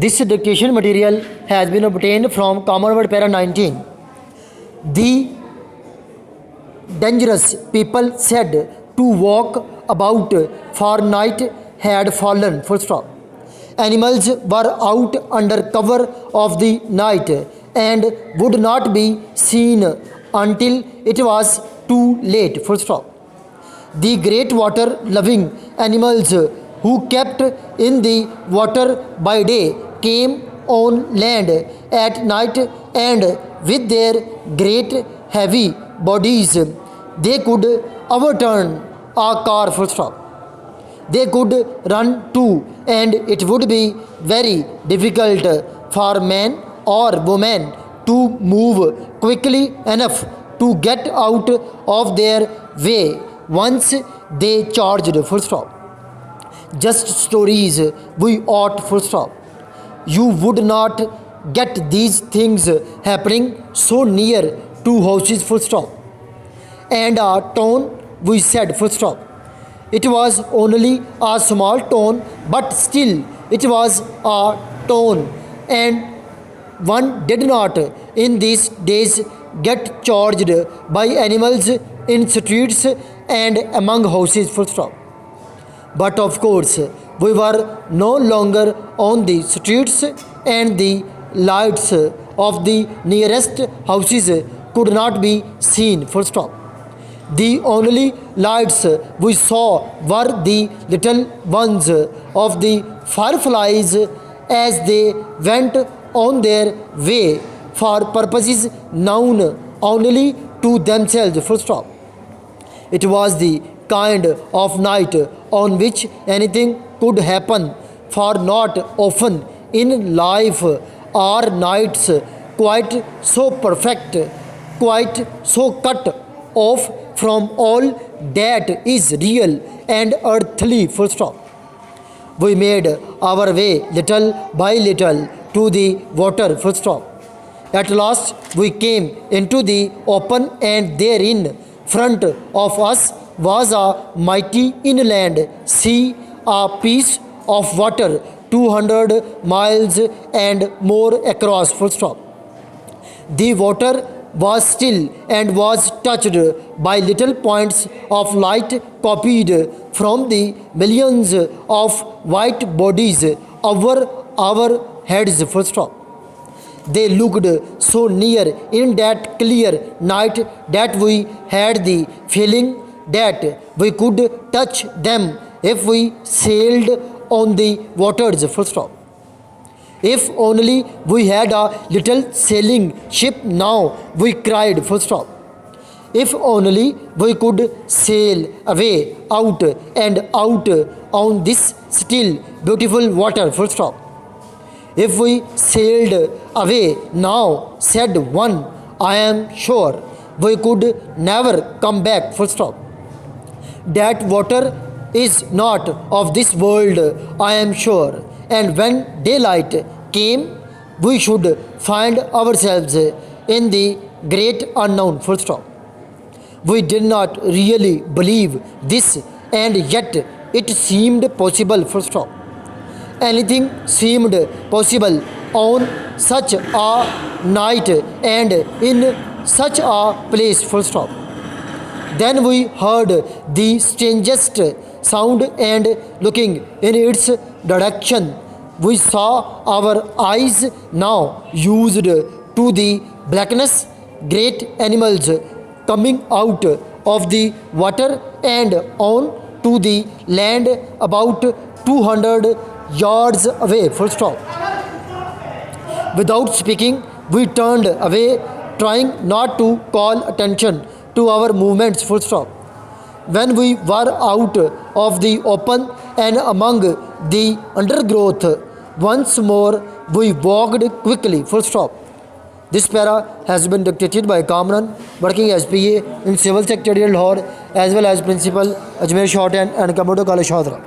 This dictation material has been obtained from Common Word Para 19. The dangerous people said to walk about, for night had fallen. Full stop. Animals were out under cover of the night and would not be seen until it was too late. Full stop. The great water loving animals who kept in the water by day came on land at night, and with their great heavy bodies they could overturn a car. Full stop. They could run too, and it would be very difficult for man or woman to move quickly enough to get out of their way once they charged. Full stop. Just stories we ought. Full stop. You would not get these things happening so near two houses. Full stop. And a town, we said. Full stop. It was only a small town, but still it was a town, and one did not in these days get charged by animals in streets and among houses. Full stop. But of course, we were no longer on the streets, and the lights of the nearest houses could not be seen. Full stop. The only lights we saw were the little ones of the fireflies as they went on their way for purposes known only to themselves. Full stop. It was the kind of night on which anything could happen, for not often in life are nights quite so perfect, quite so cut off from all that is real and earthly. Full stop. We made our way little by little to the water. Full stop. At last we came into the open, and there in front of us was a mighty inland sea, a piece of water 200 miles and more across. Full stop. The water was still and was touched by little points of light copied from the millions of white bodies over our heads. Full stop. They looked so near in that clear night that we had the feeling that we could touch them if we sailed on the waters. Full stop. If only we had a little sailing ship now, we cried. Full stop. If only we could sail away out and out on this still beautiful water. Full stop. If we sailed away now, said one, I am sure we could never come back. Full stop. That water is not of this world, I am sure, and when daylight came, we should find ourselves in the great unknown. Full stop. We did not really believe this, and yet it seemed possible. Full stop. Anything seemed possible on such a night and in such a place. Full stop. Then we heard the strangest sound, and looking in its direction, we saw our eyes now used to the blackness, great animals coming out of the water and on to the land about 200 yards away. Full stop. Without speaking, we turned away, trying not to call attention to our movements. Full stop. When we were out of the open and among the undergrowth, once more we walked quickly. Full stop. This para has been dictated by Kamran, working as PA in Civil Secretariat Lahore, as well as Principal Ajmair Shorthand and Computer College Shahdara.